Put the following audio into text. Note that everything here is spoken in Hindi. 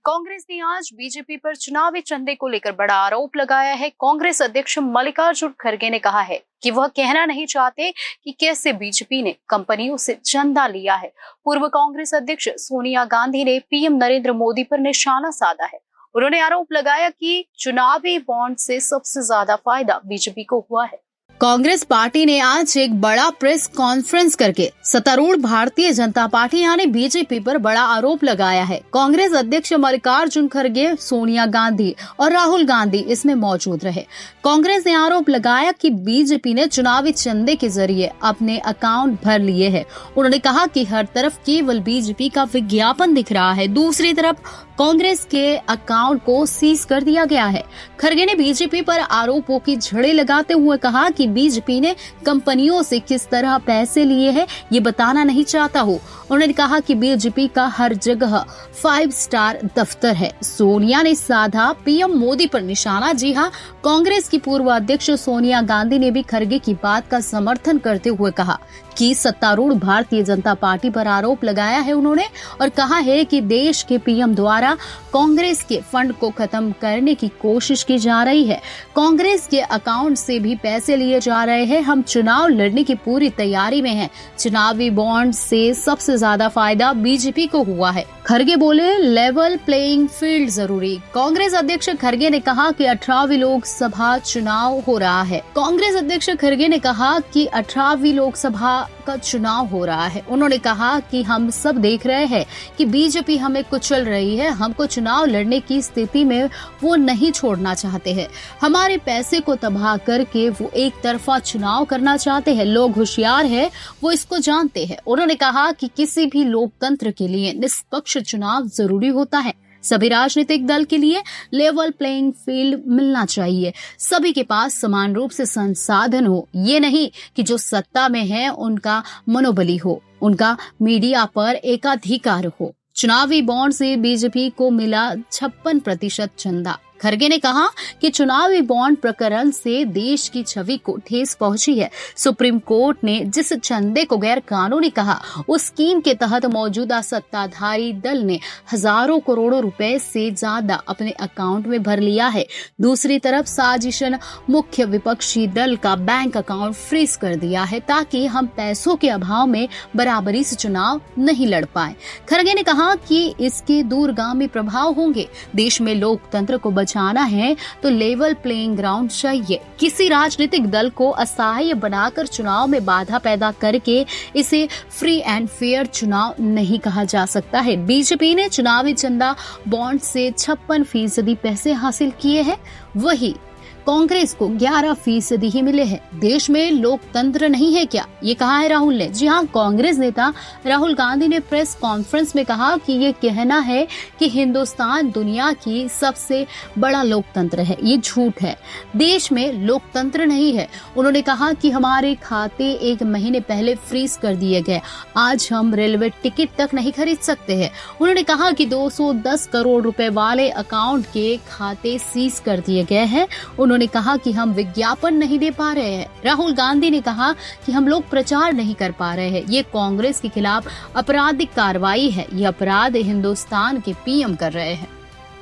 कांग्रेस ने आज बीजेपी पर चुनावी चंदे को लेकर बड़ा आरोप लगाया है। कांग्रेस अध्यक्ष मल्लिकार्जुन खड़गे ने कहा है कि वह कहना नहीं चाहते कि कैसे बीजेपी ने कंपनियों से चंदा लिया है। पूर्व कांग्रेस अध्यक्ष सोनिया गांधी ने पीएम नरेंद्र मोदी पर निशाना साधा है। उन्होंने आरोप लगाया कि चुनावी बॉन्ड से सबसे ज्यादा फायदा बीजेपी को हुआ है। कांग्रेस पार्टी ने आज एक बड़ा प्रेस कॉन्फ्रेंस करके सत्तारूढ़ भारतीय जनता पार्टी यानी बीजेपी पर बड़ा आरोप लगाया है। कांग्रेस अध्यक्ष मल्लिकार्जुन खड़गे, सोनिया गांधी और राहुल गांधी इसमें मौजूद रहे। कांग्रेस ने आरोप लगाया कि बीजेपी ने चुनावी चंदे के जरिए अपने अकाउंट भर लिए हैं। उन्होंने कहा कि हर तरफ केवल बीजेपी का विज्ञापन दिख रहा है, दूसरी तरफ कांग्रेस के अकाउंट को सीज कर दिया गया है। खड़गे ने बीजेपी पर आरोपों की झड़े लगाते हुए कहा कि बीजेपी ने कंपनियों से किस तरह पैसे लिए हैं ये बताना नहीं चाहता हूँ। उन्होंने कहा कि बीजेपी का हर जगह 5 स्टार दफ्तर है। सोनिया ने साधा पीएम मोदी पर निशाना। जी हाँ, कांग्रेस की पूर्व अध्यक्ष सोनिया गांधी ने भी खड़गे की बात का समर्थन करते हुए कहा कि सत्तारूढ़ भारतीय जनता पार्टी पर आरोप लगाया है उन्होंने और कहा है कि देश के पीएम द्वारा कांग्रेस के फंड को खत्म करने की कोशिश की जा रही है। कांग्रेस के अकाउंट से भी पैसे लिए जा रहे हैं। हम चुनाव लड़ने की पूरी तैयारी में हैं। चुनावी बॉन्ड से सबसे ज्यादा फायदा बीजेपी को हुआ है। खड़गे बोले, लेवल प्लेइंग फील्ड जरूरी। कांग्रेस अध्यक्ष खड़गे ने कहा कि 18वीं लोकसभा चुनाव हो रहा है। कांग्रेस अध्यक्ष खड़गे ने कहा कि 18वीं लोकसभा का चुनाव हो रहा है। उन्होंने कहा कि हम सब देख रहे हैं कि बीजेपी हमें कुचल रही है। हमको चुनाव लड़ने की स्थिति में वो नहीं छोड़ना चाहते हैं। हमारे पैसे को तबाह करके वो एक तरफा चुनाव करना चाहते हैं। लोग होशियार हैं, वो इसको जानते हैं। उन्होंने कहा कि किसी भी लोकतंत्र के लिए निष्पक्ष चुनाव जरूरी होता है। सभी राजनीतिक दल के लिए लेवल प्लेइंग फील्ड मिलना चाहिए। सभी के पास समान रूप से संसाधन हो। ये नहीं कि जो सत्ता में है उनका मनोबली हो, उनका मीडिया पर एकाधिकार हो। चुनावी बॉन्ड से बीजेपी को मिला 56% चंदा। खड़गे ने कहा कि चुनावी बॉन्ड प्रकरण से देश की छवि को ठेस पहुंची है। सुप्रीम कोर्ट ने जिस चंदे को गैर कानूनी कहा, उस स्कीम के तहत मौजूदा सत्ताधारी दल ने हजारों करोड़ों रुपए से ज्यादा अपने अकाउंट में भर लिया है। दूसरी तरफ साजिशन मुख्य विपक्षी दल का बैंक अकाउंट फ्रीज कर दिया है ताकि हम पैसों के अभाव में बराबरी से चुनाव नहीं लड़ पाए। खड़गे ने कहा कि इसके दूरगामी प्रभाव होंगे। देश में लोकतंत्र को बचाना है तो लेवल प्लेइंग ग्राउंड चाहिए। किसी राजनीतिक दल को असहाय बनाकर चुनाव में बाधा पैदा करके इसे फ्री एंड फेयर चुनाव नहीं कहा जा सकता है। बीजेपी ने चुनावी चंदा बॉन्ड से 56% पैसे हासिल किए हैं, वही कांग्रेस को 11% ही मिले हैं। देश में लोकतंत्र नहीं है क्या, ये कहा है राहुल ने। जी हाँ, कांग्रेस नेता राहुल गांधी ने प्रेस कॉन्फ्रेंस में कहा कि ये कहना है कि हिंदुस्तान दुनिया की सबसे बड़ा लोकतंत्र है, ये झूठ है। देश में लोकतंत्र नहीं है। उन्होंने कहा कि हमारे खाते 1 महीने पहले फ्रीज कर दिए गए। आज हम रेलवे टिकट तक नहीं खरीद सकते हैं। उन्होंने कहा कि 210 करोड़ रुपए वाले अकाउंट के खाते सीज कर दिए गए हैं। उन्होंने कहा कि हम विज्ञापन नहीं दे पा रहे हैं। राहुल गांधी ने कहा कि हम लोग प्रचार नहीं कर पा रहे हैं। ये कांग्रेस के खिलाफ आपराधिक कार्रवाई है। ये अपराध हिंदुस्तान के पीएम कर रहे हैं।